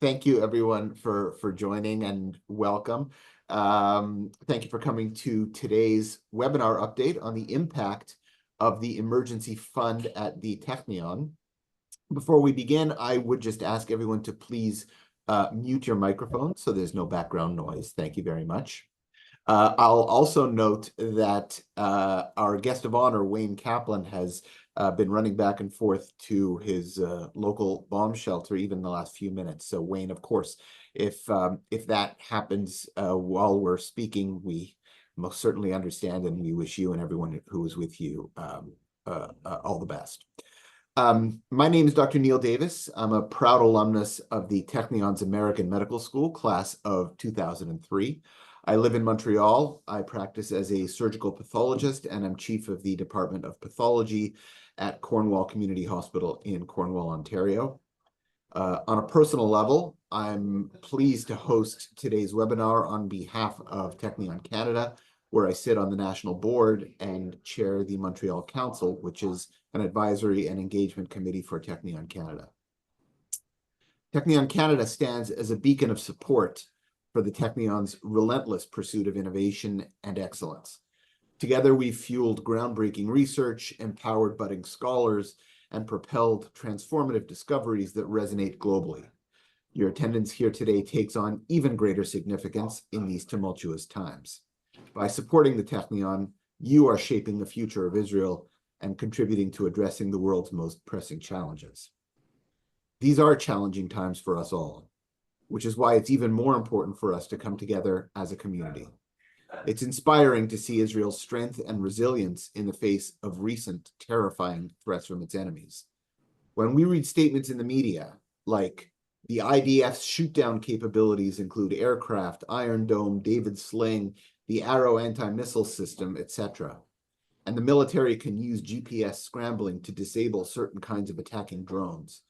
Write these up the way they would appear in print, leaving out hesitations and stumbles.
Thank you, everyone, for joining and welcome. Thank you for coming to today's webinar update on the impact of the emergency fund at the Technion. Before we begin, I would just ask everyone to please mute your microphone so there's no background noise. Thank you very much. I'll also note that our guest of honor, Wayne Kaplan, has been running back and forth to his local bomb shelter even in the last few minutes. So Wayne, of course, if that happens while we're speaking, we most certainly understand, and we wish you and everyone who is with you all the best. My name is Dr. Neil Davis. I'm a proud alumnus of the Technion's American Medical School, class of 2003. I live in Montreal. I practice as a surgical pathologist, and I'm chief of the Department of Pathology at Cornwall Community Hospital in Cornwall, Ontario. On a personal level, I'm pleased to host today's webinar on behalf of Technion Canada, where I sit on the national board and chair the Montreal Council, which is an advisory and engagement committee for Technion Canada. Technion Canada stands as a beacon of support for the Technion's relentless pursuit of innovation and excellence. Together, we've fueled groundbreaking research, empowered budding scholars, and propelled transformative discoveries that resonate globally. Your attendance here today takes on even greater significance in these tumultuous times. By supporting the Technion, you are shaping the future of Israel and contributing to addressing the world's most pressing challenges. These are challenging times for us all, which is why it's even more important for us to come together as a community. It's inspiring to see Israel's strength and resilience in the face of recent terrifying threats from its enemies. When we read statements in the media like the IDF's shoot-down capabilities include aircraft, Iron Dome, David Sling, the Arrow anti-missile system, etc., and the military can use GPS scrambling to disable certain kinds of attacking drones,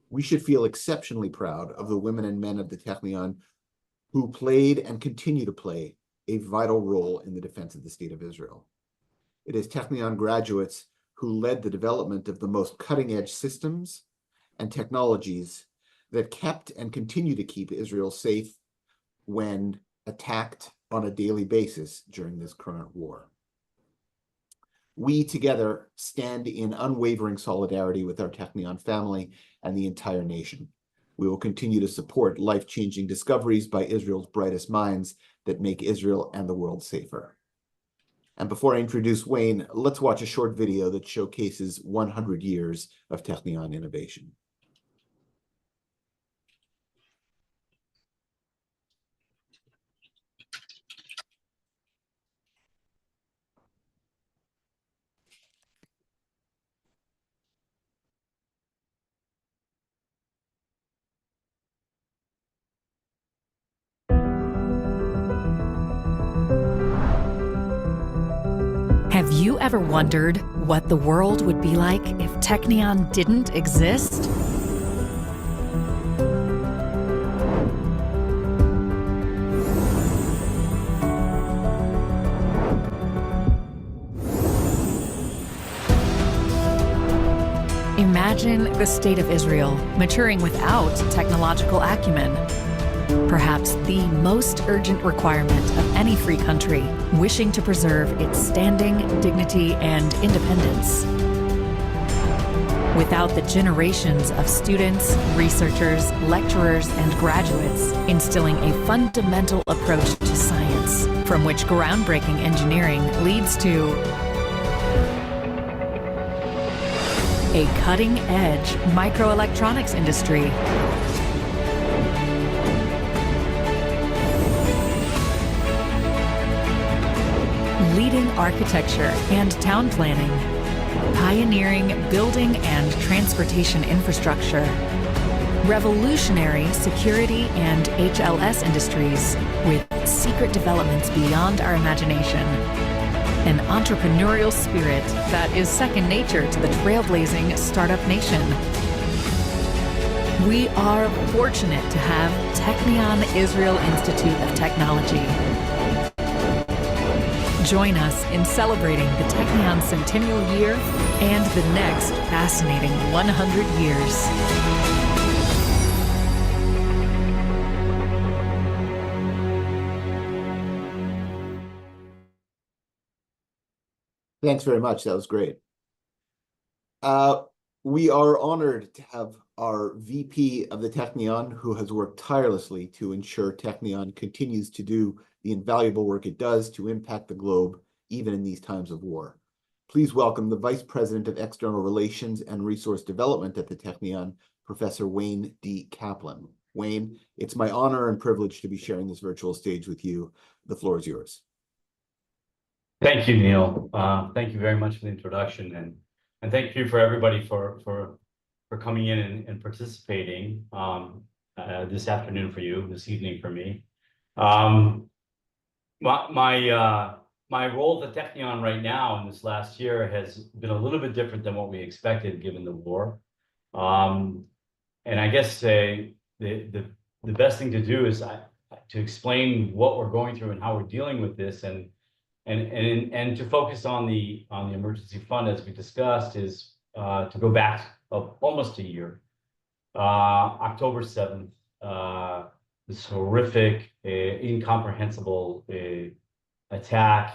we should feel exceptionally proud of the women and men of the Technion who played and continue to play a vital role in the defense of the State of Israel. It is Technion graduates who led the development of the most cutting-edge systems and technologies that kept and continue to keep Israel safe when attacked on a daily basis during this current war. We together stand in unwavering solidarity with our Technion family and the entire nation. We will continue to support life-changing discoveries by Israel's brightest minds that make Israel and the world safer. And before I introduce Wayne, let's watch a short video that showcases 100 years of Technion innovation. Have you ever wondered what the world would be like if Technion didn't exist? Imagine the state of Israel maturing without technological acumen. Perhaps the most urgent requirement of any free country wishing to preserve its standing, dignity, and independence. Without the generations of students, researchers, lecturers, and graduates instilling a fundamental approach to science, from which groundbreaking engineering leads to a cutting-edge microelectronics industry, leading architecture and town planning, pioneering building and transportation infrastructure, revolutionary security and HLS industries with secret developments beyond our imagination, an entrepreneurial spirit that is second nature to the trailblazing startup nation. We are fortunate to have Technion Israel Institute of Technology. Join us in celebrating the Technion centennial year and the next fascinating 100 years. Thanks very much. That was great. We are honored to have our VP of the Technion, who has worked tirelessly to ensure Technion continues to do the invaluable work it does to impact the globe, even in these times of war. Please welcome the Vice President of External Relations and Resource Development at the Technion, Professor Wayne D. Kaplan. Wayne, it's my honor and privilege to be sharing this virtual stage with you. The floor is yours. Thank you, Neil. Thank you very much for the introduction, and thank you for everybody for coming in and participating this afternoon for you, this evening for me. My role at the Technion right now in this last year has been a little bit different than what we expected given the war. And I guess the best thing to do is to explain what we're going through and how we're dealing with this, and to focus on the emergency fund, as we discussed, is to go back almost a year. October 7th, this horrific, incomprehensible attack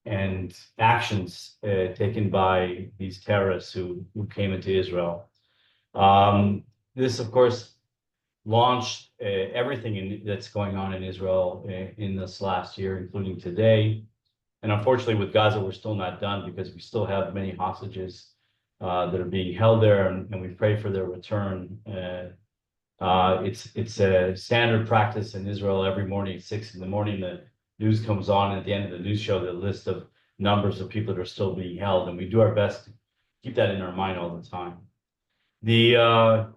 and actions taken by these terrorists who came into Israel. This, of course, launched everything that's going on in Israel in this last year, including today. And unfortunately, with Gaza, we're still not done because we still have many hostages that are being held there, and we pray for their return. It's a standard practice in Israel. Every morning at 6 in the morning, the news comes on. At the end of the news show, the list of numbers of people that are still being held, and we do our best to keep that in our mind all the time. The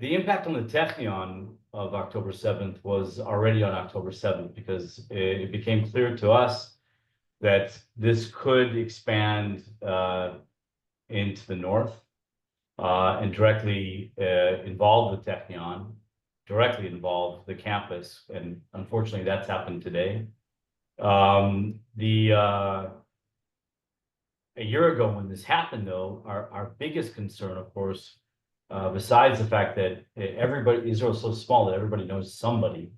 impact on the Technion of October 7th was already on October 7th, because it became clear to us that this could expand into the north and directly involve the Technion, directly involve the campus, and unfortunately that's happened today. A year ago when this happened, though, our biggest concern, of course, besides the fact that Israel is so small that everybody knows somebody,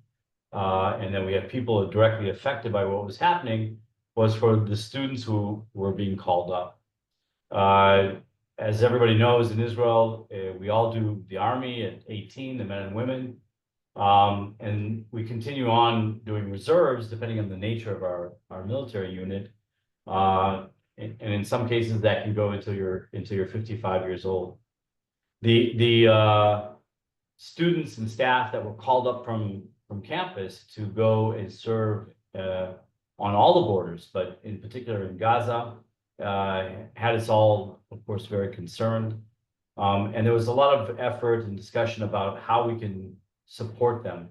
and then we have people directly affected by what was happening, was for the students who were being called up. As everybody knows, in Israel, we all do the army at 18, the men and women, and we continue on doing reserves depending on the nature of our military unit. And in some cases that can go until you're 55 years old. The students and staff that were called up from campus to go and serve on all the borders, but in particular in Gaza, had us all, of course, very concerned. And there was a lot of effort and discussion about how we can support them.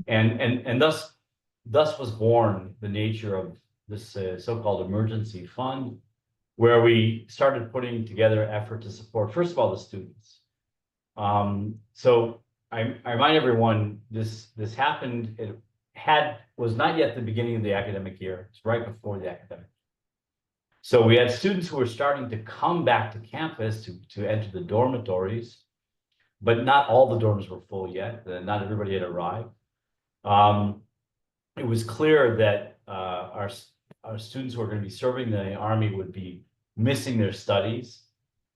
And thus was born the nature of this so-called emergency fund, where we started putting together effort to support, first of all, the students. So I remind everyone, this happened, was not yet the beginning of the academic year. It's right before the academic. So we had students who were starting to come back to campus to enter the dormitories, but not all the dorms were full yet. Not everybody had arrived. It was clear that our students who are going to be serving the Army would be missing their studies,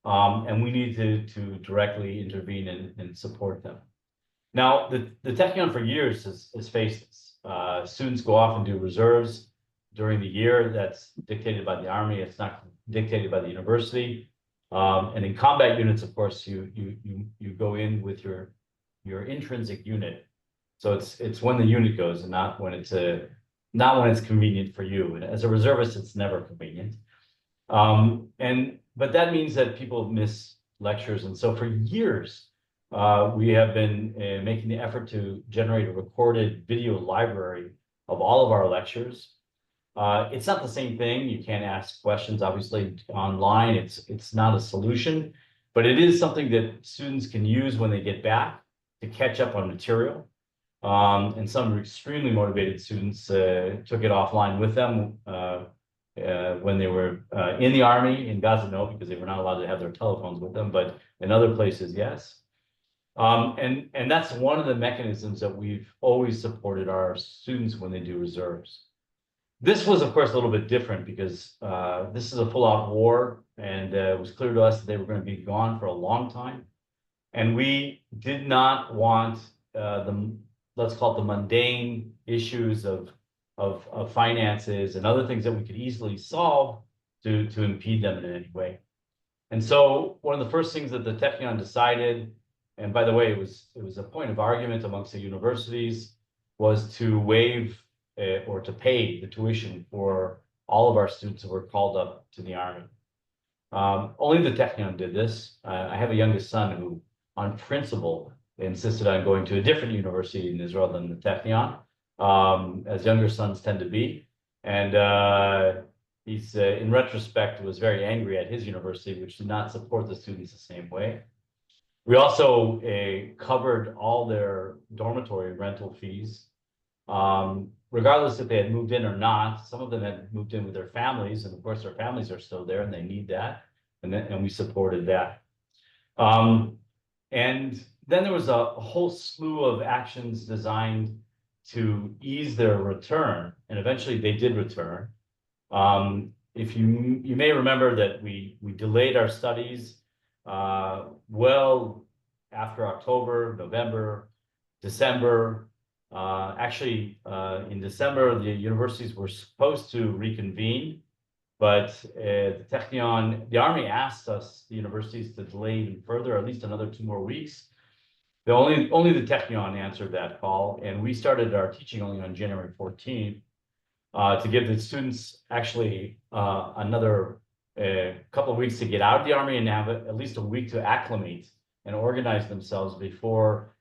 and we needed to directly intervene and support them. Now, the Technion for years has faced this. Students go off and do reserves during the year. That's dictated by the Army. It's not dictated by the university. And in combat units, of course, you go in with your intrinsic unit. So it's when the unit goes, and not when it's convenient for you. And as a reservist, it's never convenient. But that means that people miss lectures, and so for years we have been making the effort to generate a recorded video library of all of our lectures. It's not the same thing. You can't ask questions, obviously, online. It's not a solution, but it is something that students can use when they get back to catch up on material. And some extremely motivated students took it offline with them when they were in the Army. In Gaza, no, because they were not allowed to have their telephones with them, but in other places, yes. And that's one of the mechanisms that we've always supported our students when they do reserves. This was, of course, a little bit different because this is a full-out war, and it was clear to us that they were going to be gone for a long time. And we did not want let's call it the mundane issues of finances and other things that we could easily solve to impede them in any way. And so one of the first things that the Technion decided, and by the way, it was a point of argument amongst the universities, was to waive or to pay the tuition for all of our students who were called up to the Army. Only the Technion did this. I have a youngest son who, on principle, insisted on going to a different university in Israel than the Technion, as younger sons tend to be. And he's, in retrospect, was very angry at his university, which did not support the students the same way. We also covered all their dormitory rental fees. Regardless if they had moved in or not, some of them had moved in with their families, and of course their families are still there and they need that, and we supported that. And then there was a whole slew of actions designed to ease their return, and eventually they did return. If you may remember that we delayed our studies well after October, November, December. Actually, in December, the universities were supposed to reconvene, but the Technion, the Army asked us, the universities, to delay even further, at least another 2 more weeks. Only the Technion answered that call, and we started our teaching only on January 14th to give the students actually another couple of weeks to get out of the Army and have at least a week to acclimate and organize themselves before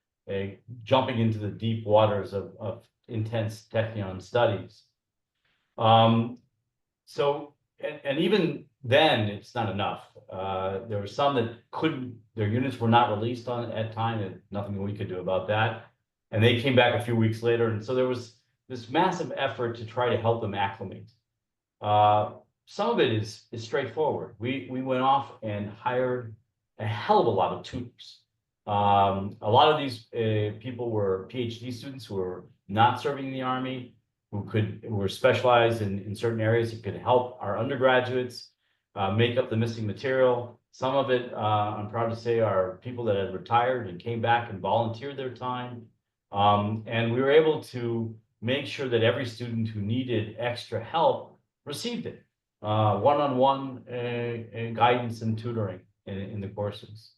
jumping into the deep waters of intense Technion studies. And even then, it's not enough. There were some that couldn't, their units were not released at time, and nothing we could do about that. And they came back a few weeks later. And so there was this massive effort to try to help them acclimate. Some of it is straightforward. We went off and hired a hell of a lot of tutors. A lot of these people were PhD students who were not serving in the Army, who were specialized in certain areas that could help our undergraduates make up the missing material. Some of it, I'm proud to say, are people that had retired and came back and volunteered their time. And we were able to make sure that every student who needed extra help received it, one-on-one guidance and tutoring in the courses.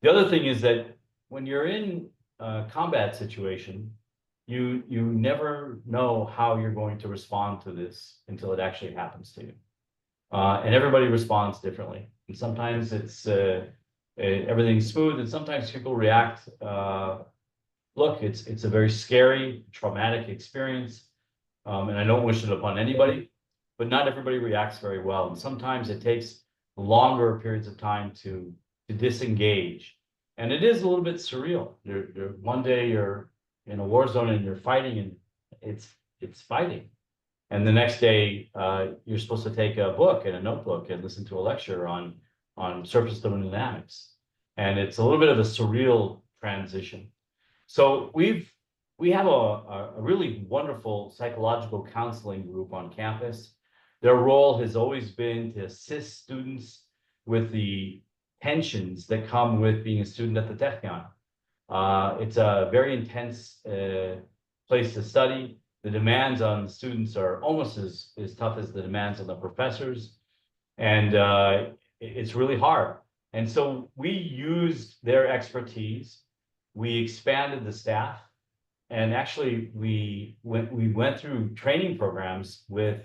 The other thing is that when you're in a combat situation, you never know how you're going to respond to this until it actually happens to you. And everybody responds differently. And sometimes it's everything's smooth, and sometimes people react. Look, it's a very scary, traumatic experience, and I don't wish it upon anybody, but not everybody reacts very well. And sometimes it takes longer periods of time to disengage. And it is a little bit surreal. One day you're in a war zone and you're fighting, and it's fighting. And the next day you're supposed to take a book and a notebook and listen to a lecture on surface thermodynamics. And it's a little bit of a surreal transition. So we have a really wonderful psychological counseling group on campus. Their role has always been to assist students with the tensions that come with being a student at the Technion. It's a very intense place to study. The demands on the students are almost as tough as the demands on the professors. And it's really hard. And so we used their expertise. We expanded the staff. And actually, we went through training programs with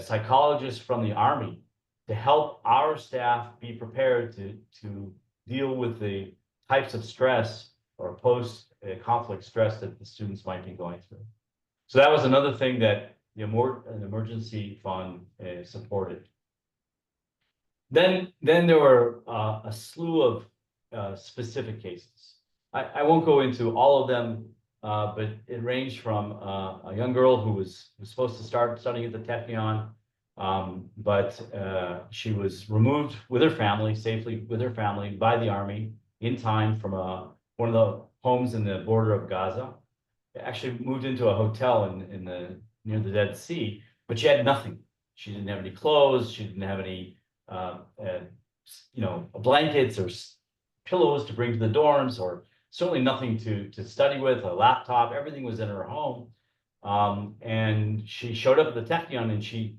psychologists from the Army to help our staff be prepared to deal with the types of stress or post-conflict stress that the students might be going through. So that was another thing that the emergency fund supported. Then there were a slew of specific cases. I won't go into all of them, but it ranged from a young girl who was supposed to start studying at the Technion, but she was removed with her family, safely with her family, by the Army in time from one of the homes in the border of Gaza. Actually moved into a hotel in the near the Dead Sea, but she had nothing. She didn't have any clothes. She didn't have any, blankets or pillows to bring to the dorms, or certainly nothing to study with, a laptop. Everything was in her home. And she showed up at the Technion, and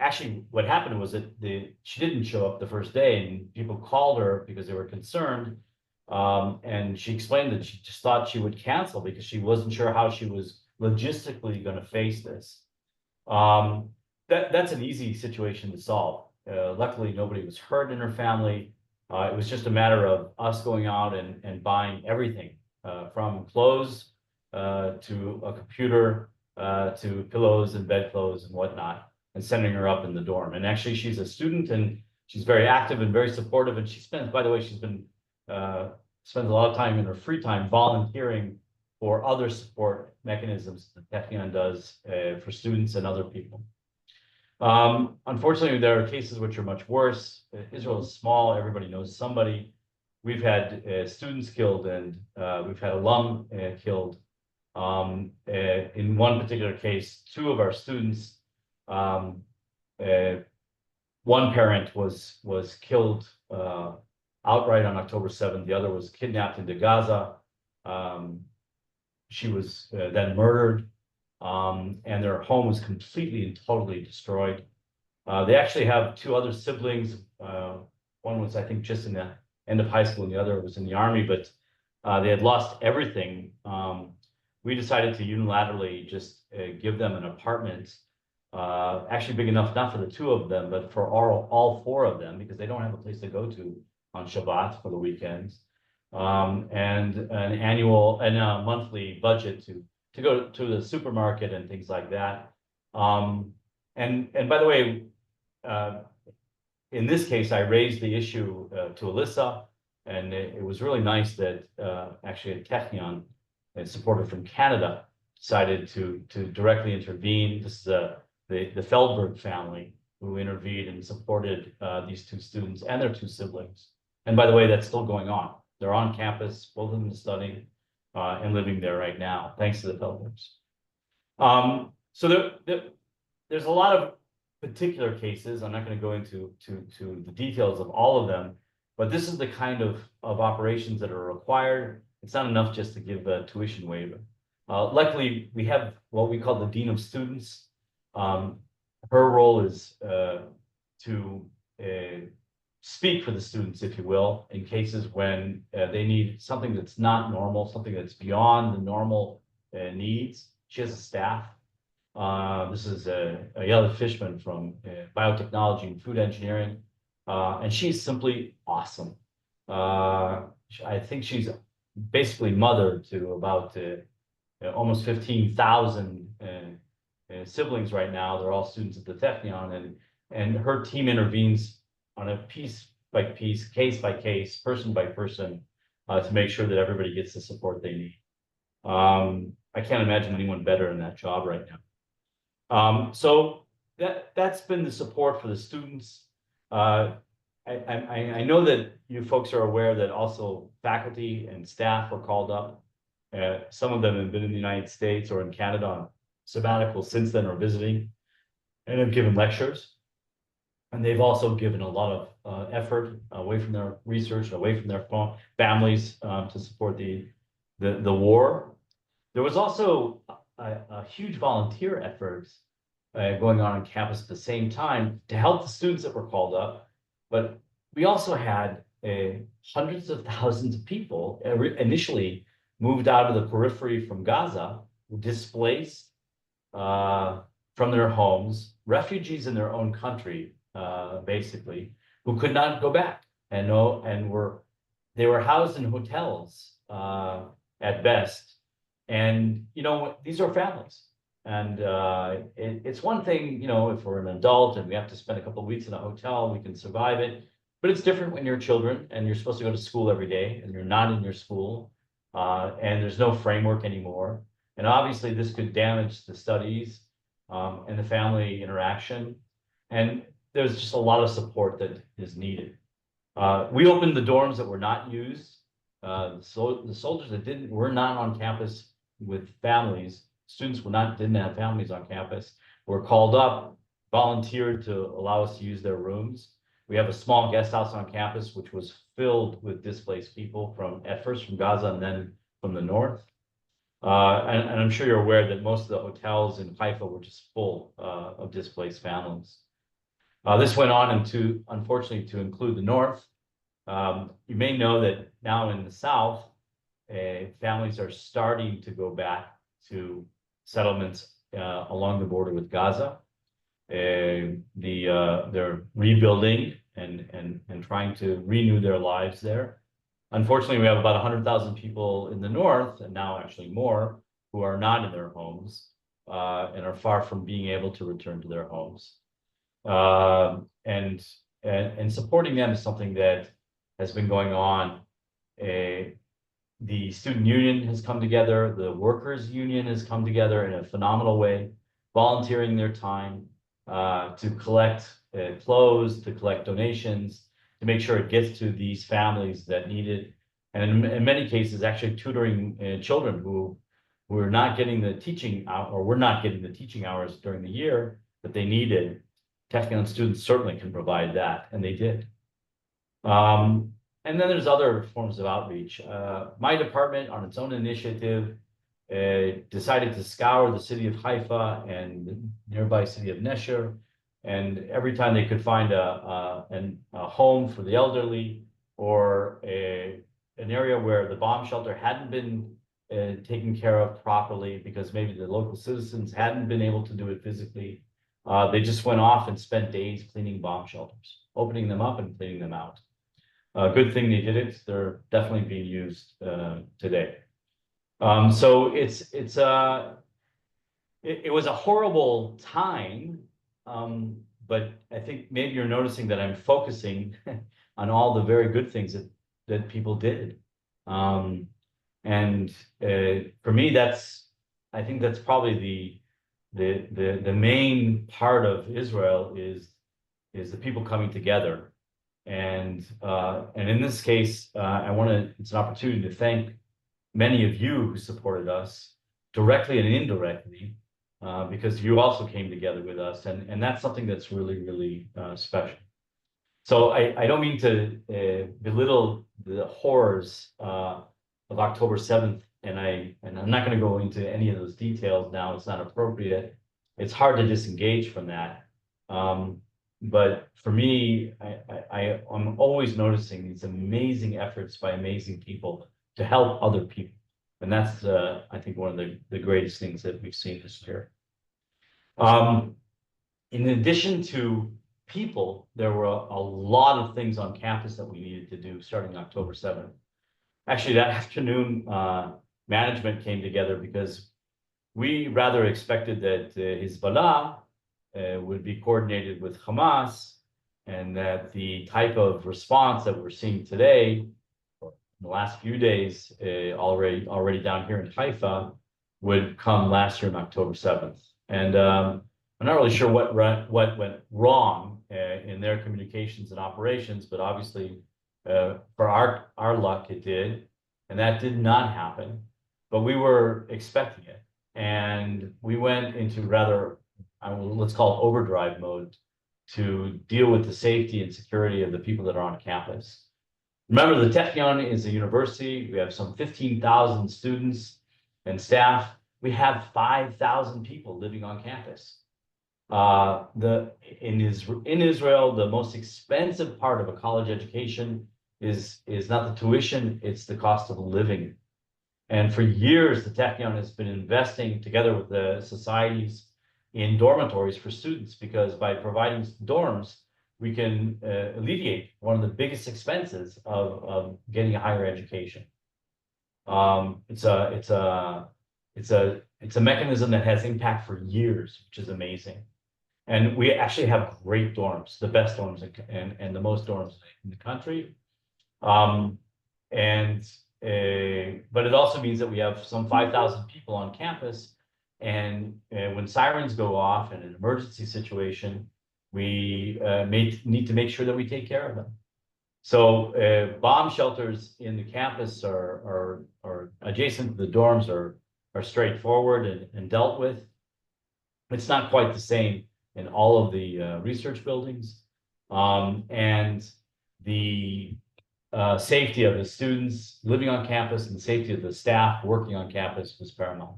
actually, what happened was that she didn't show up the first day, and people called her because they were concerned. And she explained that she just thought she would cancel because she wasn't sure how she was logistically going to face this. That's an easy situation to solve. Luckily, nobody was hurt in her family. It was just a matter of us going out and buying everything, from clothes to a computer to pillows and bedclothes and whatnot, and sending her up in the dorm. And actually, she's a student, and she's very active and very supportive. And by the way, she's been spends a lot of time in her free time volunteering for other support mechanisms that Technion does for students and other people. Unfortunately, there are cases which are much worse. Israel is small. Everybody knows somebody. We've had students killed, and we've had alum killed. In one particular case, two of our students, one parent was killed outright on October 7th. The other was kidnapped into Gaza. She was then murdered, and their home was completely and totally destroyed. They actually have two other siblings. One was, I think, just in the end of high school, and the other was in the army, but they had lost everything. We decided to unilaterally just give them an apartment, actually big enough not for the two of them, but for all four of them, because they don't have a place to go to on Shabbat for the weekends, and an annual and a monthly budget to go to the supermarket and things like that. And by the way, in this case, I raised the issue to Alyssa, and it was really nice that actually at Technion, a supporter from Canada decided to directly intervene. This is the Feldberg family who intervened and supported these two students and their two siblings. And by the way, that's still going on. They're on campus, both of them studying and living there right now, thanks to the Feldbergs. So there's a lot of particular cases. I'm not going to go into the details of all of them, but this is the kind of operations that are required. It's not enough just to give a tuition waiver. Luckily, we have what we call the Dean of Students. Her role is to speak for the students, if you will, in cases when they need something that's not normal, something that's beyond the normal needs. She has a staff. This is Ayala Fishman from biotechnology and food engineering, and she's simply awesome. I think she's basically mother to about almost 15,000 siblings right now. They're all students at the Technion, and her team intervenes on a piece by piece, case by case, person by person, to make sure that everybody gets the support they need. I can't imagine anyone better in that job right now. So that's been the support for the students. I know that you folks are aware that also faculty and staff were called up. Some of them have been in the United States or in Canada on sabbatical since then, or visiting, and have given lectures. And they've also given a lot of effort away from their research, away from their families, to support the war. There was also a huge volunteer effort going on campus at the same time to help the students that were called up. But we also had hundreds of thousands of people initially moved out of the periphery from Gaza, displaced from their homes, refugees in their own country, basically, who could not go back, and they were housed in hotels at best. And these are families, and it's one thing, if we're an adult and we have to spend a couple of weeks in a hotel, we can survive it. But it's different when you're children and you're supposed to go to school every day and you're not in your school, and there's no framework anymore. And obviously this could damage the studies and the family interaction. And there's just a lot of support that is needed. We opened the dorms that were not used. So the soldiers that were not on campus with families students didn't have families on campus were called up, volunteered to allow us to use their rooms. We have a small guest house on campus, which was filled with displaced people at first from Gaza and then from the north. And I'm sure you're aware that most of the hotels in Haifa were just full of displaced families. This went on unfortunately, to include the north. You may know that now in the south, families are starting to go back to settlements along the border with Gaza. They're rebuilding and trying to renew their lives there. Unfortunately, we have about 100,000 people in the north, and now actually more, who are not in their homes and are far from being able to return to their homes. And supporting them is something that has been going on. The student union has come together, the workers union has come together in a phenomenal way, volunteering their time to collect clothes, to collect donations, to make sure it gets to these families that need it. And in many cases, actually tutoring children who are not getting the teaching or were not getting the teaching hours during the year that they needed. Technion students certainly can provide that, and they did. And then there's other forms of outreach. My department, on its own initiative, decided to scour the city of Haifa and the nearby city of Nesher. And every time they could find a home for the elderly or an area where the bomb shelter hadn't been taken care of properly because maybe the local citizens hadn't been able to do it physically, they just went off and spent days cleaning bomb shelters, opening them up and cleaning them out. Good thing they did it. They're definitely being used today. So it was a horrible time, but I think maybe you're noticing that I'm focusing on all the very good things that people did. And for me, I think that's probably the main part of Israel is the people coming together. And in this case, it's an opportunity to thank many of you who supported us directly and indirectly, because you also came together with us, and that's something that's really, really special. So I don't mean to belittle the horrors of October 7th, and I'm not going to go into any of those details now. It's not appropriate. It's hard to disengage from that. But for me, I'm always noticing these amazing efforts by amazing people to help other people. And that's, I think, one of the greatest things that we've seen this year. In addition to people, there were a lot of things on campus that we needed to do starting October 7th. Actually, that afternoon, management came together because we rather expected that Hezbollah would be coordinated with Hamas, and that the type of response that we're seeing today, in the last few days, already down here in Haifa, would come last year on October 7th. And I'm not really sure what went wrong in their communications and operations, but obviously for our luck it did, and that did not happen. But we were expecting it, and we went into rather, let's call it overdrive mode, to deal with the safety and security of the people that are on campus. Remember, the Technion is a university. We have some 15,000 students and staff. We have 5,000 people living on campus. In Israel, the most expensive part of a college education is not the tuition, it's the cost of living. And for years, the Technion has been investing together with the societies in dormitories for students, because by providing dorms, we can alleviate one of the biggest expenses of getting a higher education. It's a mechanism that has impact for years, which is amazing. And we actually have great dorms, the best dorms and the most dorms in the country. But it also means that we have some 5,000 people on campus. And when sirens go off in an emergency situation, we need to make sure that we take care of them. So bomb shelters in the campus are adjacent to the dorms are are straightforward and dealt with. It's not quite the same in all of the research buildings. And the safety of the students living on campus and the safety of the staff working on campus was paramount.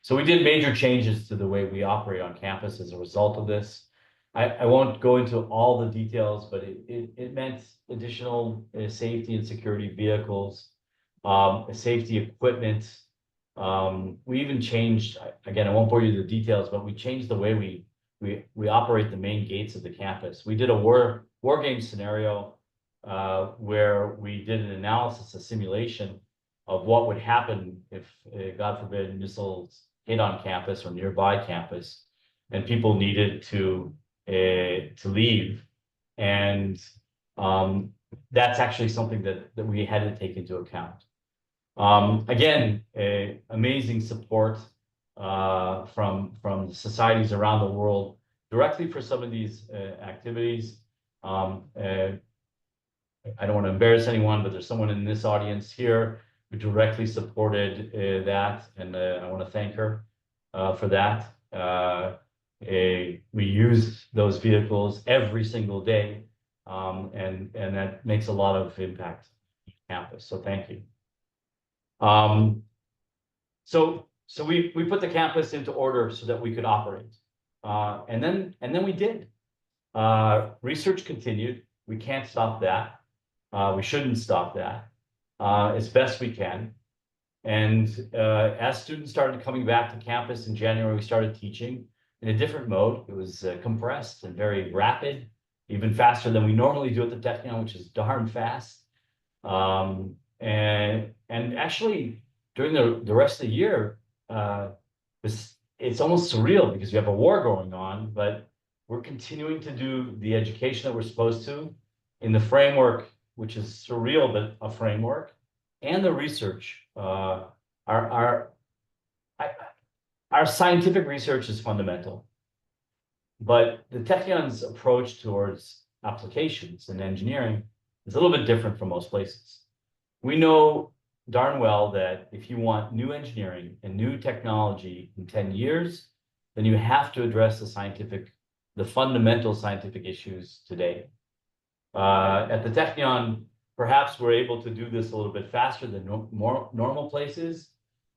So we did major changes to the way we operate on campus as a result of this. I won't go into all the details, but it meant additional safety and security vehicles, safety equipment. We even changed, again, I won't bore you with the details, but we changed the way we operate the main gates of the campus. We did a war game scenario where we did an analysis, a simulation of what would happen if, God forbid, missiles hit on campus or nearby campus, and people needed to leave. And that's actually something that we had to take into account. Again, amazing support from the societies around the world directly for some of these activities. I don't want to embarrass anyone, but there's someone in this audience here who directly supported that, and I want to thank her for that. We use those vehicles every single day, and that makes a lot of impact on campus. So thank you. So we put the campus into order so that we could operate, and then we did. Research continued. We can't stop that. We shouldn't stop that as best we can. And as students started coming back to campus in January, we started teaching in a different mode. It was compressed and very rapid, even faster than we normally do at the Technion, which is darn fast. And actually, during the rest of the year, it's almost surreal because we have a war going on, but we're continuing to do the education that we're supposed to in the framework, which is surreal, but a framework, and the research. Our scientific research is fundamental, but the Technion's approach towards applications and engineering is a little bit different from most places. We know darn well that if you want new engineering and new technology in 10 years, then you have to address the fundamental scientific issues today. At the Technion, perhaps we're able to do this a little bit faster than more normal places.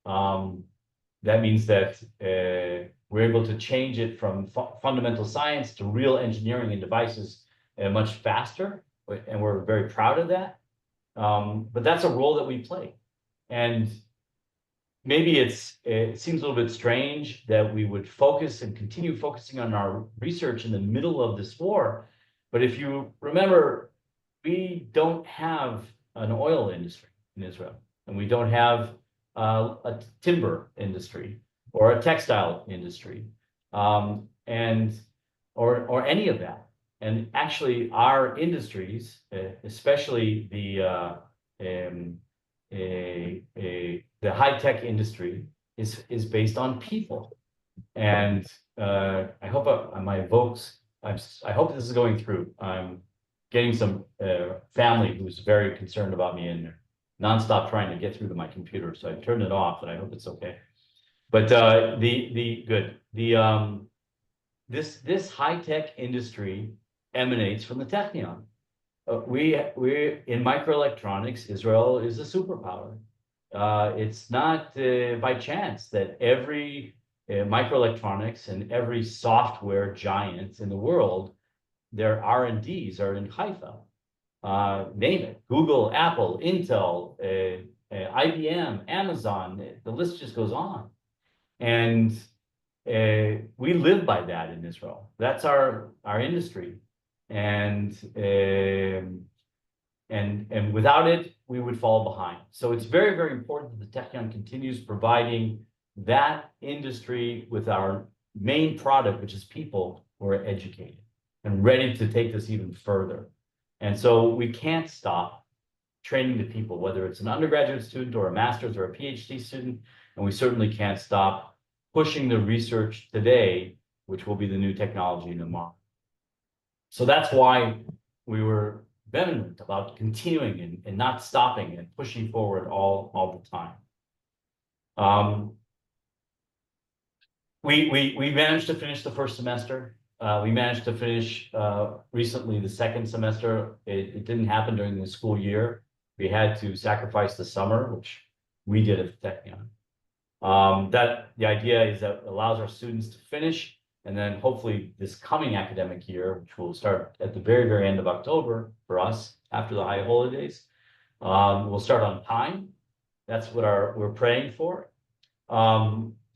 That means that we're able to change it from fundamental science to real engineering and devices much faster, and we're very proud of that. But that's a role that we play. And maybe it seems a little bit strange that we would focus and continue focusing on our research in the middle of this war. But if you remember, we don't have an oil industry in Israel, and we don't have a timber industry or a textile industry, or any of that. And actually, our industries, especially the high-tech industry, is based on people. And I hope my evokes. I hope this is going through. I'm getting some family who's very concerned about me and nonstop trying to get through to my computer. So I turned it off, and I hope it's okay. But this high-tech industry emanates from the Technion. We're in microelectronics. Israel is a superpower. It's not by chance that every microelectronics and every software giant in the world, their R&Ds are in Haifa. Name it: Google, Apple, Intel, IBM, Amazon. The list just goes on. And we live by that in Israel. That's our industry. And without it, we would fall behind. So it's very, very important that the Technion continues providing that industry with our main product, which is people who are educated and ready to take this even further. And so we can't stop training the people, whether it's an undergraduate student or a master's or a PhD student, and we certainly can't stop pushing the research today, which will be the new technology tomorrow. So that's why we were vehement about continuing and not stopping and pushing forward all the time. We managed to finish the first semester. We managed to finish recently the second semester. It didn't happen during the school year. We had to sacrifice the summer, which we did at the Technion. That the idea is that it allows our students to finish, and then hopefully this coming academic year, which will start at the very, very end of October for us after the high holidays, we'll start on time. That's what we're praying for.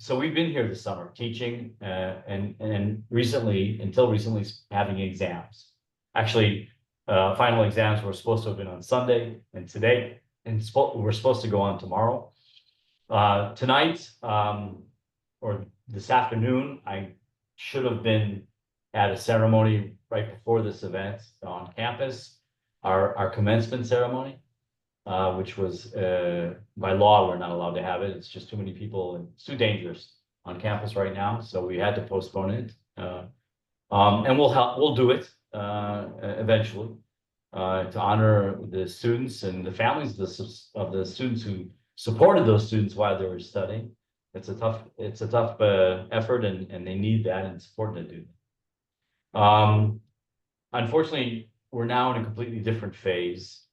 So we've been here this summer teaching, and recently, until recently, having exams. Actually, final exams were supposed to have been on Sunday and today, and we're supposed to go on tomorrow. Tonight, or this afternoon, I should have been at a ceremony right before this event on campus, our commencement ceremony, which was, by law, we're not allowed to have it. It's just too many people and it's too dangerous on campus right now. So we had to postpone it. And we'll do it, eventually, to honor the students and the families of the students who supported those students while they were studying. It's a tough effort, and they need that, and it's important to do that. Unfortunately, we're now in a completely different phase.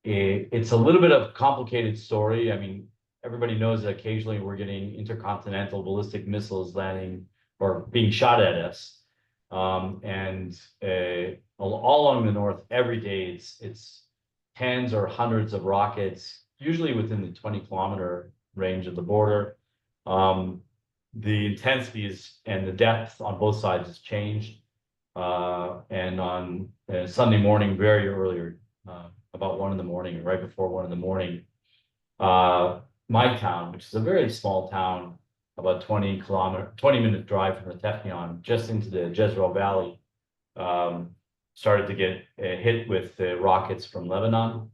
It's a little bit of a complicated story. I mean, everybody knows that occasionally we're getting intercontinental ballistic missiles landing or being shot at us. And all along the north, every day it's tens or hundreds of rockets, usually within the 20-kilometer range of the border. The intensity and the depth on both sides has changed. And on Sunday morning, very early, about 1 a.m, or right before 1 a.m, my town, which is a very small town, about 20-minute drive from the Technion, just into the Jezreel Valley, started to get hit with rockets from Lebanon.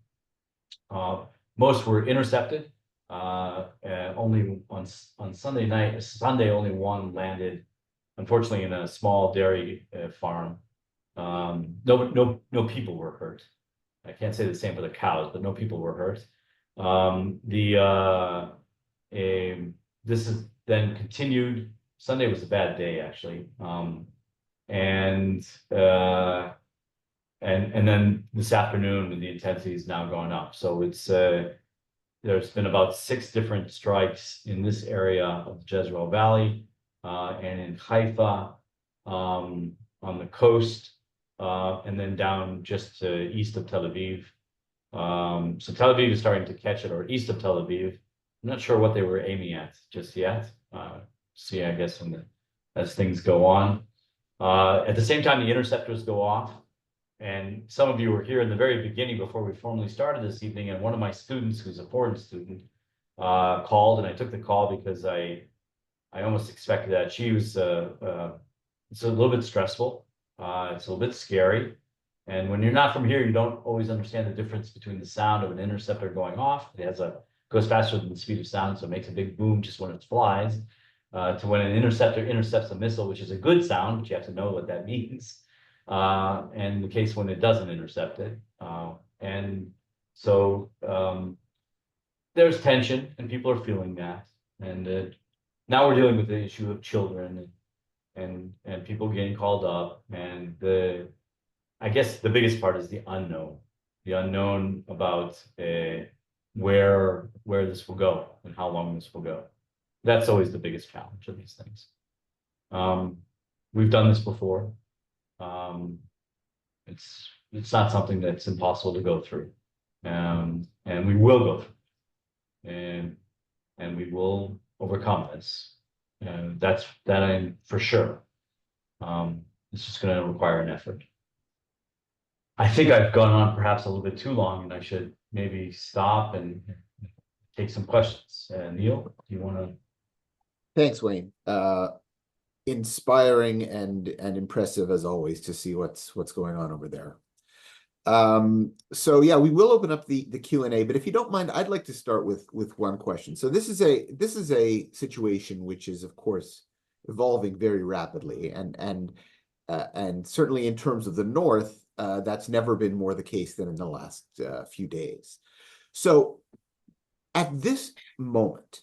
Most were intercepted. Only on Sunday, only one landed, unfortunately, in a small dairy farm. No people were hurt. I can't say the same for the cows, but no people were hurt. This is then continued. Sunday was a bad day, actually. And then this afternoon, the intensity is now going up. So it's there's been about 6 different strikes in this area of the Jezreel Valley, and in Haifa, on the coast, and then down just east of Tel Aviv. So Tel Aviv is starting to catch it, or east of Tel Aviv. I'm not sure what they were aiming at just yet. See, I guess as things go on. At the same time, the interceptors go off. And some of you were here in the very beginning before we formally started this evening, and one of my students, who's a foreign student, called, and I took the call because I almost expected that. She was, it's a little bit stressful. It's a little bit scary. And when you're not from here, you don't always understand the difference between the sound of an interceptor going off. It goes faster than the speed of sound, so it makes a big boom just when it flies, to when an interceptor intercepts a missile, which is a good sound, but you have to know what that means. And the case when it doesn't intercept it. And so there's tension, and people are feeling that. And now we're dealing with the issue of children and people getting called up. And I guess the biggest part is the unknown about where this will go and how long this will go. That's always the biggest challenge of these things. We've done this before. It's not something that's impossible to go through, and we will go through, and we will overcome this, and that I'm for sure. It's just going to require an effort. I think I've gone on perhaps a little bit too long, and I should maybe stop and take some questions. Neil, do you want to? Thanks, Wayne. Inspiring and impressive as always to see what's going on over there. So yeah, we will open up the Q&A, but if you don't mind, I'd like to start with one question. So this is a situation which is, of course, evolving very rapidly, and certainly in terms of the North, that's never been more the case than in the last few days. So at this moment,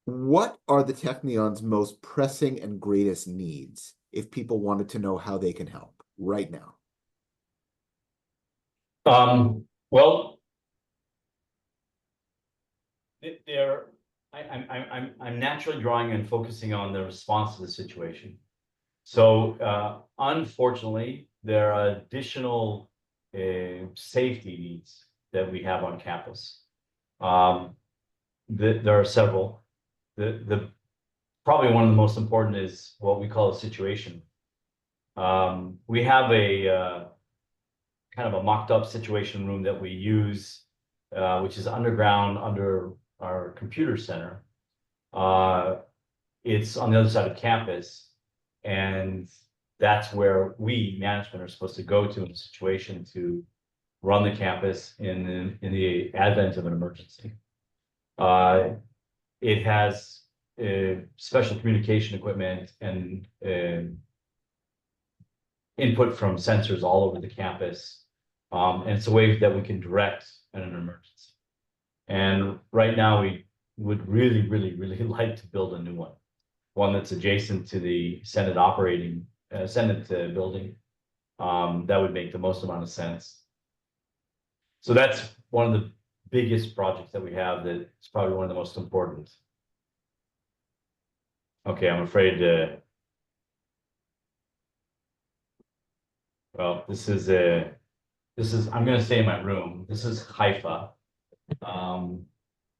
What are the Technion's most pressing and greatest needs if people wanted to know how they can help right now? Well, there, I'm naturally drawing and focusing on the response to the situation. So, unfortunately, there are additional safety needs that we have on campus. There are several. The probably one of the most important is what we call a situation. We have a kind of a mocked up situation room that we use, which is underground under our computer center. It's on the other side of campus, and that's where we, management, are supposed to go to in a situation to run the campus in the advent of an emergency. It has special communication equipment and input from sensors all over the campus. And it's a way that we can direct in an emergency. And right now we would really, really, really like to build a new one that's adjacent to the Senate operating, Senate building. That would make the most amount of sense. So that's one of the biggest projects that we have that is probably one of the most important. Okay, I'm afraid well, this is I'm gonna stay in my room. This is Haifa.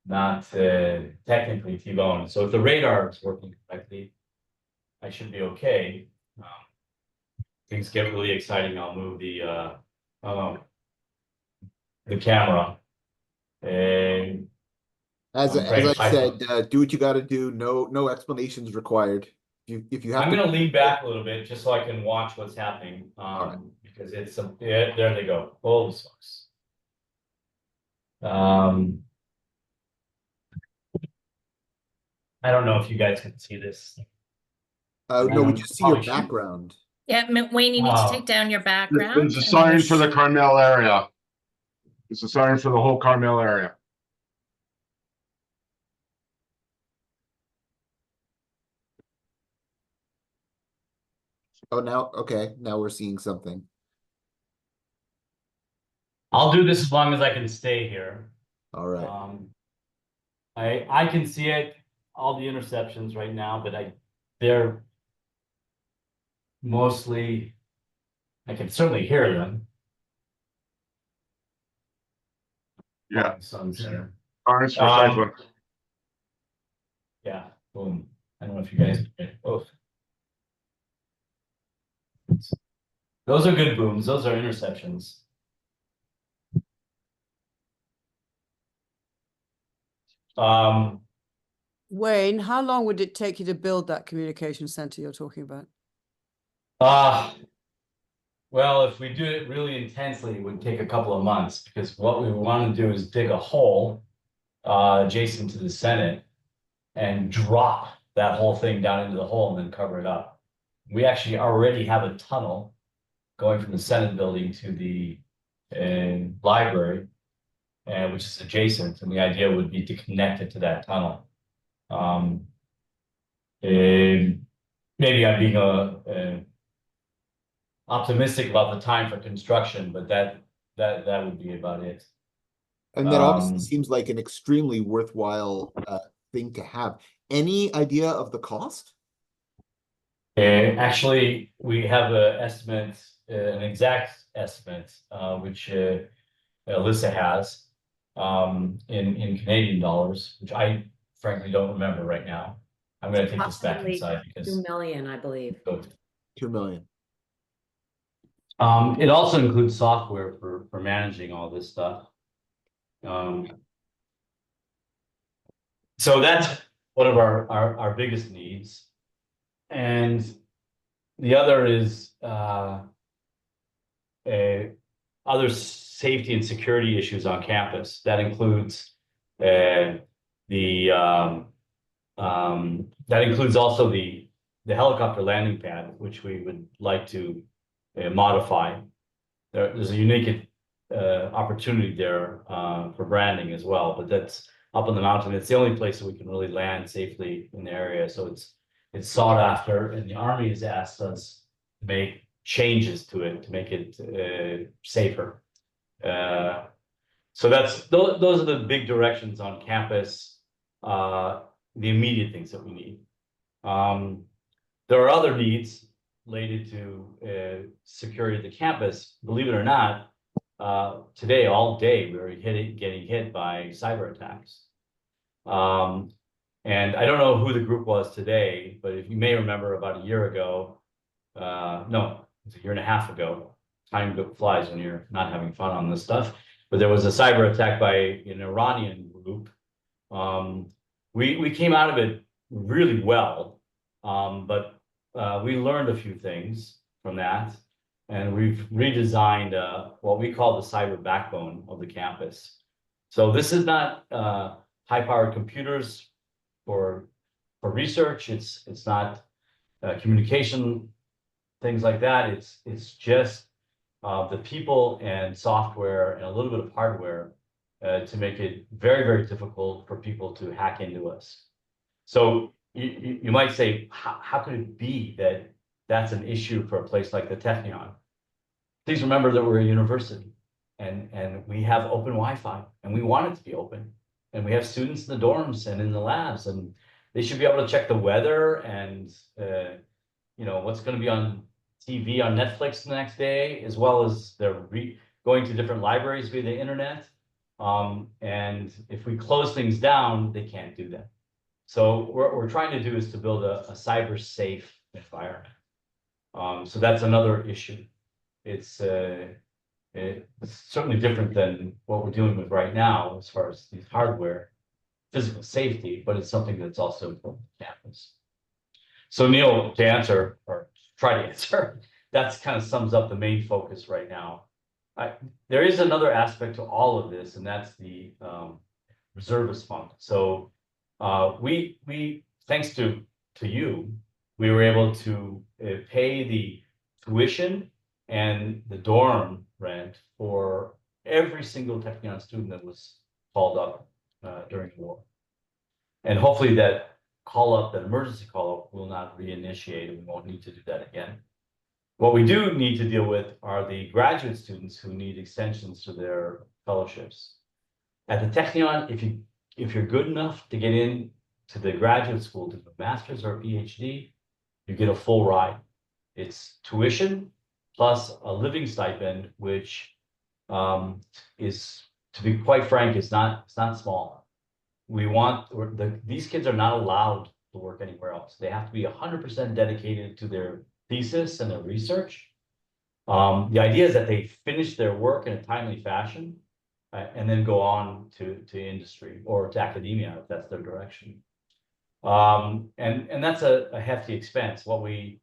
Not technically T-bone. So if the radar is working correctly, I should be okay. Things get really exciting. I'll move the camera. And As I'm I afraid said, do what you got to do. No explanations required. If you have I'm to, gonna lean back a little bit just so I can watch what's happening. right. Because it's yeah, there they go. Holy smokes. I don't know if you guys can see this. No, we just see your Probably should. background. Yeah, Wayne, you need to take down your background. There's a and sign there's- for the Carmel area. It's a sign for the whole Carmel area. Oh, now, okay, now we're seeing something. I'll do this as long as I can stay here. All right. I can see it, all the interceptions right now, but they're mostly, I can certainly hear them. Yeah. Sun's there. Orange for Franklin. Yeah, boom. I don't know if you guys, oh. Those are good booms. Those are interceptions. Wayne, how long would it take you to build that communication center you're talking about? Well, if we do it really intensely, it would take a couple of months, because what we want to do is dig a hole adjacent to the Senate and drop that whole thing down into the hole and then cover it up. We actually already have a tunnel going from the Senate building to the library, which is adjacent, and the idea would be to connect it to that tunnel. Maybe I'm being optimistic about the time for construction, but that would be about it. And that obviously seems like an extremely worthwhile thing to have. Any idea of the cost? Actually, we have an estimate, an exact estimate, which Alyssa has in Canadian dollars, which I frankly don't remember right now. I'm going to take this back inside because 2 million, I believe. 2 million. It also includes software for managing all this stuff. So that's one of our biggest needs. And the other is other safety and security issues on campus. That includes that includes also the helicopter landing pad, which we would like to modify. There's a unique opportunity there for branding as well, but up on the mountain. It's the only place that we can really land safely in the area. So it's sought after, and the Army has asked us to make changes to it to make it safer. So those are the big directions on campus, the immediate things that we need. There are other needs related to security of the campus. Believe it or not, today, all day, we were getting hit by cyber attacks. And I don't know who the group was today, but if you may remember about a year ago, no, it was a year and a half ago. Time flies when you're not having fun on this stuff. But there was a cyber attack by an Iranian group. We came out of it really well, but we learned a few things from that, and we've redesigned what we call the cyber backbone of the campus. So this is not high-powered computers for research. It's not communication, things like that. It's just the people and software and a little bit of hardware to make it very, very difficult for people to hack into us. So you might say, how could it be that that's an issue for a place like the Technion? Please remember that we're a university and we have open Wi-Fi, and we want it to be open. And we have students in the dorms and in the labs, and they should be able to check the weather and what's going to be on TV on Netflix the next day, as well as they're going to different libraries via the internet. And if we close things down, they can't do that. So what we're trying to do is to build a cyber safe environment. So that's another issue. It's certainly different than what we're dealing with right now as far as these hardware, physical safety, but it's something that's also important to campus. So Neil, to answer, or try to answer, that's kind of sums up the main focus right now. There is another aspect to all of this, and that's the reservist fund. So we thanks to you, we were able to pay the tuition and the dorm rent for every single Technion student that was called up during the war. And hopefully that that emergency call up will not reinitiate, and we won't need to do that again. What we do need to deal with are the graduate students who need extensions to their fellowships. At the Technion, if you're good enough to get in to the graduate school to do a master's or a PhD, you get a full ride. It's tuition plus a living stipend, which is, to be quite frank, it's not small. These kids are not allowed to work anywhere else. They have to be 100% dedicated to their thesis and their research. The idea is that they finish their work in a timely fashion and then go on to industry or to academia if that's their direction. And that's a hefty expense. What we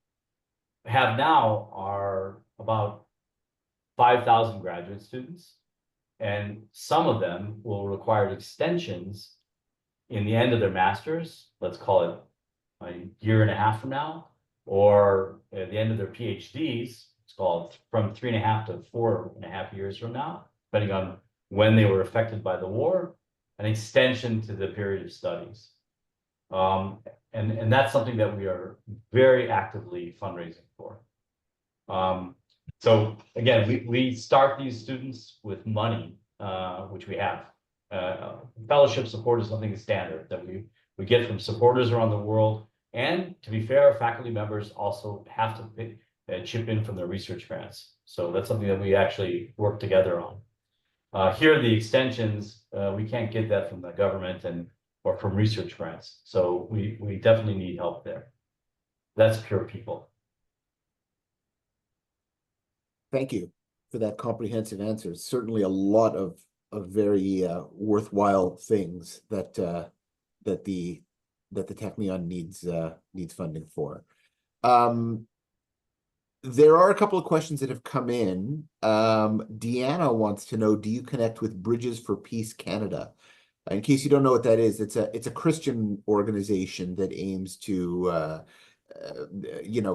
have now are about 5,000 graduate students, and some of them will require extensions in the end of their master's, let's call it a year and a half from now, or at the end of their PhDs, it's called from 3.5 to 4.5 years from now, depending on when they were affected by the war, an extension to the period of studies. And that's something that we are very actively fundraising for. So again, we start these students with money, which we have. Fellowship support is something standard that we get from supporters around the world. And to be fair, faculty members also have to chip in from their research grants. So that's something that we actually work together on. Here, the extensions, we can't get that from the government or from research grants. So we definitely need help there. That's pure people. Thank you for that comprehensive answer. Certainly a lot of very worthwhile things that the Technion needs funding for. There are a couple of questions that have come in. Deanna wants to know, do you connect with Bridges for Peace Canada? In case you don't know what that is, it's a Christian organization that aims to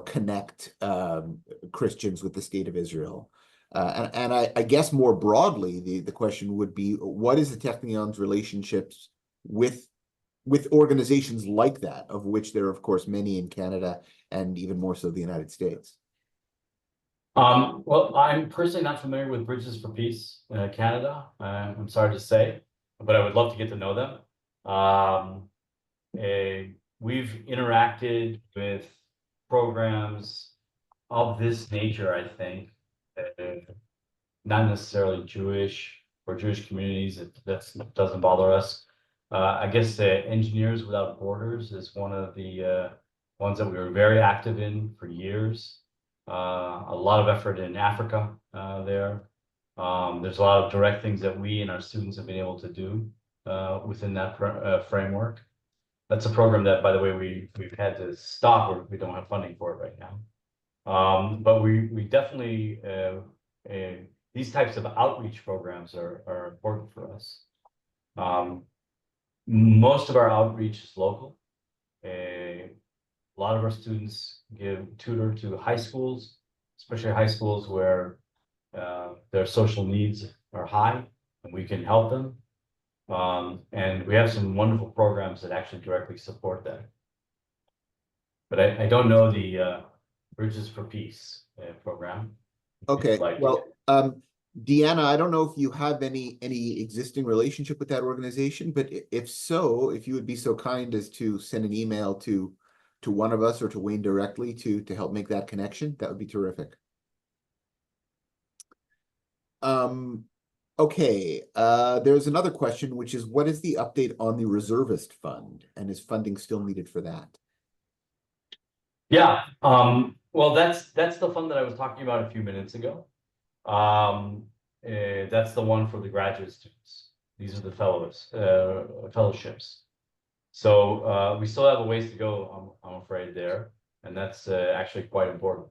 connect Christians with the state of Israel. And I guess more broadly, the question would be, what is the Technion's relationships with organizations like that, of which there are, of course, many in Canada and even more so the United States? Well, I'm personally not familiar with Bridges for Peace Canada. I'm sorry to say, but I would love to get to know them. We've interacted with programs of this nature, I think, not necessarily Jewish or Jewish communities. That doesn't bother us. I guess Engineers Without Borders is one of the ones that we were very active in for years. A lot of effort in Africa there. There's a lot of direct things that we and our students have been able to do within that framework. That's a program that, by the way, we've had to stop, or we don't have funding for it right now. But we definitely these types of outreach programs are important for us. Most of our outreach is local. A lot of our students tutor to high schools, especially high schools where their social needs are high, and we can help them. And we have some wonderful programs that actually directly support that. But I don't know the Bridges for Peace program. Okay, Like, well, Deanna, I don't know if you have any existing relationship with that organization, but if so, if you would be so kind as to send an email to one of us or to Wayne directly to help make that connection, that would be terrific. Okay, there's another question, which is, what is the update on the reservist fund, and is funding still needed for that? yeah, well, that's the fund that I was talking about a few minutes ago. That's the one for the graduate students. These are the fellowships. So we still have a ways to go, I'm afraid, there, and that's actually quite important.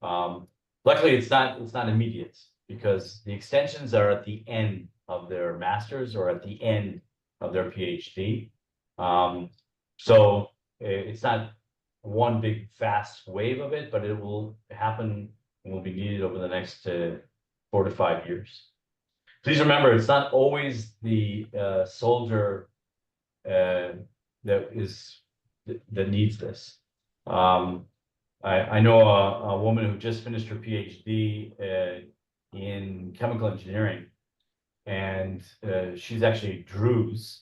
Luckily, it's not immediate, because the extensions are at the end of their master's or at the end of their PhD. So it's not one big fast wave of it, but it will happen and will be needed over the next 4 to 5 years. Please remember, it's not always the soldier that needs this. I know a woman who just finished her PhD in chemical engineering, and she's actually Druze.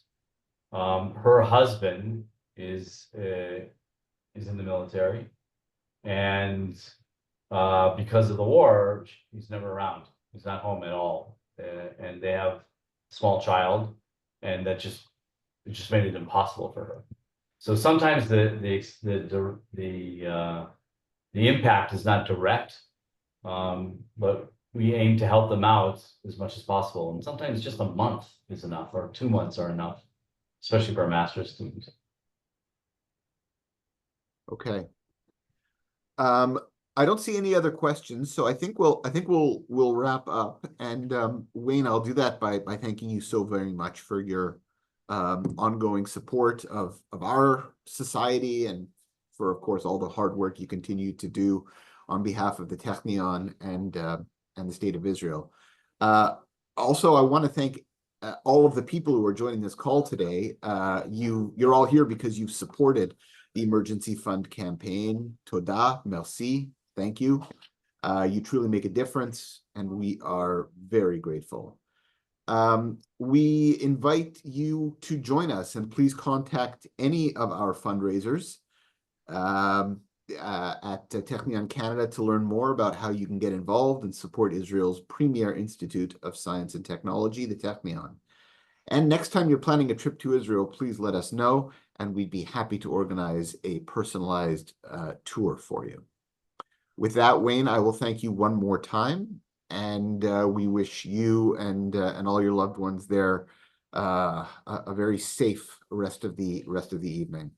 Her husband is in the military, and because of the war, he's never around. He's not home at all, and they have a small child, and it just made it impossible for her. So sometimes the impact is not direct, but we aim to help them out as much as possible. And sometimes just a month is enough, or 2 months are enough, especially for a master's student. Okay. I don't see any other questions, so I think we'll wrap up. And Wayne, I'll do that by thanking you so very much for your ongoing support of our society, and for, of course, all the hard work you continue to do on behalf of the Technion and the State of Israel. Also, I want to thank all of the people who are joining this call today. You're all here because you've supported the Emergency Fund campaign. Toda, merci, thank you. You truly make a difference, and we are very grateful. We invite you to join us, and please contact any of our fundraisers at Technion Canada to learn more about how you can get involved and support Israel's premier institute of science and technology, the Technion. And next time you're planning a trip to Israel, please let us know, and we'd be happy to organize a personalized tour for you. With that, Wayne, I will thank you one more time, and we wish you and all your loved ones there a very safe rest of the evening.